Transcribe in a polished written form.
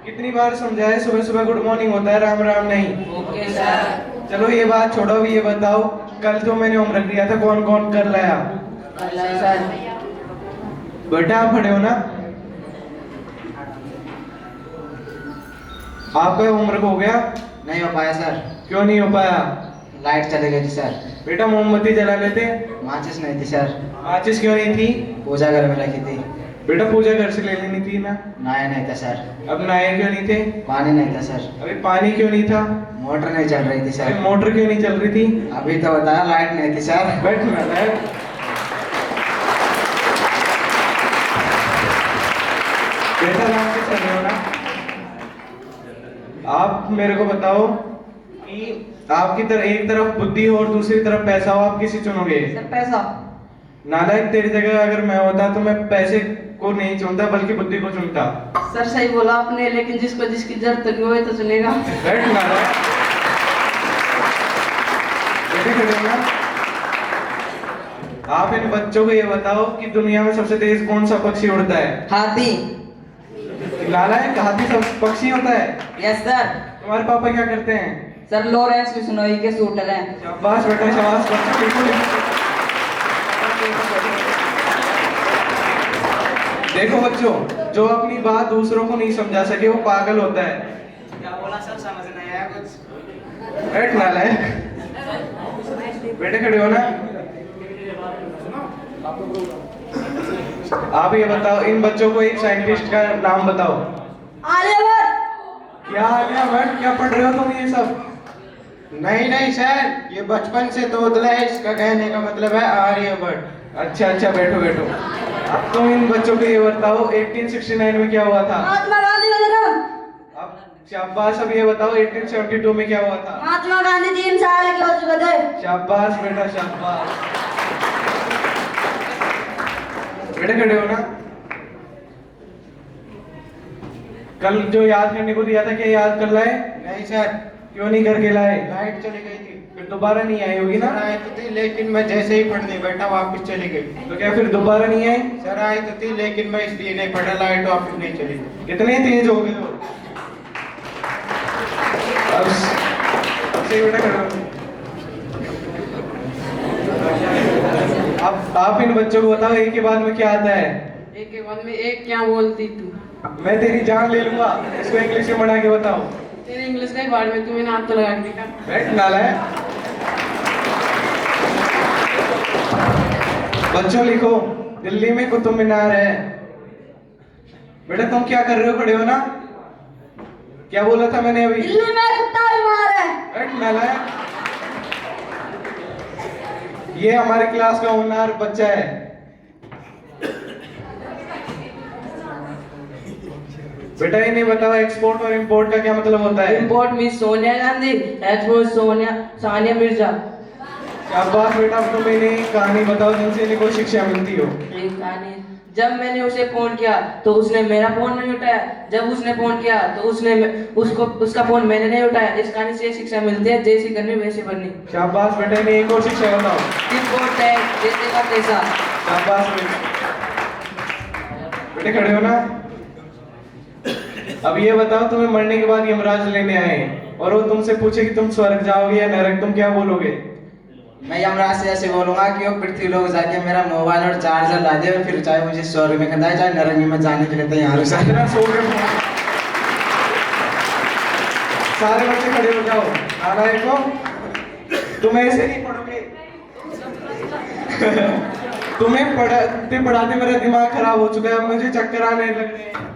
कितनी बार समझाए, सुबह सुबह गुड मॉर्निंग होता है, राम राम नहीं। Okay sir. चलो ये बात छोड़ो, अभी ये बताओ कल जो मैंने होमवर्क दिया था कौन कौन कर लाया? अल्लाह सर। बेटा आप पढ़े हो ना? आपका होमवर्क हो गया? नहीं हो पाया सर। क्यों नहीं हो पाया? लाइट चली गई थी सर। बेटा मोमबत्ती जला लेते। माचिस नहीं थी सर। माचिस क्यों नहीं थी? पूजा घर में रखी थी। बेटा पूजा घर से ले लेनी थी ना। नया नहीं था सर। अब नए क्यों नहीं थे? पानी नहीं था सर। अभी पानी क्यों नहीं था? मोटर नहीं चल रही थी अभी सर। मोटर क्यों नहीं चल रही थी? अभी तो बताया लाइट नहीं थी सर। बैठ ना बैठ। बेटा रात से चल रहे हो ना? आप मेरे को बताओ कि आपकी तरफ एक तरफ बुद्धि हो और दूसरी तरफ पैसा हो, आप किसी चुनोगे? सर पैसा। नालायक, तेरी जगह अगर मैं होता तो मैं पैसे को नहीं चुनता बल्कि बुद्धि को चुनता। सर सही बोला आपने, लेकिन जिसको जिसकी जरूरत होगी वही तो चुनेगा। बैठ नालायक। बेटे खड़े हो ना? आप इन बच्चों को ये बताओ कि दुनिया में सबसे तेज कौन सा पक्षी उड़ता है? हाथी। नालायक, हाथी सब पक्षी होता है? Yes sir. तुम्हारे पापा क्या करते हैं? सर लॉरेंस बिश्नोई के शूटर हैं। शाबाश बेटा शाबाश। बच्चों बिल्कुल। देखो बच्चों, जो अपनी बात दूसरों को नहीं समझा सके वो पागल होता है। क्या बोला सर, समझ नहीं आया कुछ। बैठ नालायक। बेटे खड़े हो ना? आप ये बताओ, इन बच्चों को एक साइंटिस्ट का नाम बताओ। आर्यभट्ट। क्या आर्यभट्ट? क्या पढ़ रहे हो तुम ये सब? नहीं नहीं सर, ये बचपन से तोतला है, इसका कहने का मतलब है आर्यभट्ट। अच्छा अच्छा, बैठो बैठो। अब तुम इन बच्चों को ये बताओ 1869 में क्या हुआ था? महात्मा गांधी का जन्म। अब शाबाश। अब ये बताओ 1872 में क्या हुआ था? महात्मा गांधी 3 साल के हो चुके थे। शाबाश बेटा शाबाश। बेटे खड़े हो ना? कल जो याद करने को दिया था क्या याद कर लाए? नहीं सर, क्यों नहीं करके लाए? लाइट चली गई थी। फिर दोबारा नहीं आई होगी ना? सर आई तो थी, लेकिन मैं जैसे ही पढ़ने बैठा वापस चली गई। तो क्या फिर दोबारा नहीं आई? सर आई तो थी, लेकिन मैं इसलिए नहीं पढ़ा, लाइट वापस नहीं चली गई। कितने तेज हो गए हो? अब सही बेटा खड़े हो। अब आप इन बच्चों को बताओ एक के बाद में क्या आता है? एक के बाद में एक क्या बोलती तू? मैं तेरी जान ले लूंगा। इसको इंग्लिश में बना के बताओ। तेरे इंग्लिश के बारे में तुम्हें हाथ तो लगा दिया। बैठ नालायक। बच्चों लिखो, दिल्ली में कुतुब मीनार है। बेटा तुम क्या कर रहे हो? खड़े हो ना? क्या बोला था मैंने अभी? दिल्ली में कुत्ता बीमार है। बैठ नालायक। ये हमारी क्लास का होनहार बच्चा है। बेटा ये नहीं बताओ एक्सपोर्ट और इंपोर्ट का क्या मतलब होता है? Import means Sonia Gandhi, export Sania Mirza. शाबाश बेटा। अब तुम्हें इन्हें कहानी बताओ जिनसे इन्हें कोई शिक्षा मिलती हो। एक कहानी। जब मैंने उसे फोन किया तो उसने मेरा फोन नहीं उठाया, जब उसने फोन किया तो उसका फोन मैंने नहीं उठाया। इस कहानी से शिक्षा मिलती है, जैसी करनी वैसी बननी। शाबाश बेटा। इन्हें एक और शिक्षा बताओ। इंपोर्ट टैक्स देने का पैसा। शाबाश बेटा। बेटे खड़े हो ना? अब ये बताओ, तुम्हें मरने के बाद यमराज लेने आए और वो तुमसे पूछे कि तुम स्वर्ग जाओगे या नरक, तुम क्या बोलोगे? मैं यमराज से ऐसे बोलूंगा कि वो पृथ्वी लोग जाके मेरा मोबाइल और चार्जर ला दे, और फिर चाहे मुझे स्वर्ग में करना है चाहे नरक में, मैं जाने के लिए तैयार हूँ सर। इतना सो गए। सारे बच्चे खड़े हो जाओ। नालायक हो, तुम ऐसे नहीं पढ़ोगे। तुम्हें पढ़ाते पढ़ाते मेरा दिमाग खराब हो चुका है, अब मुझे चक्कर आने लग रहे हैं।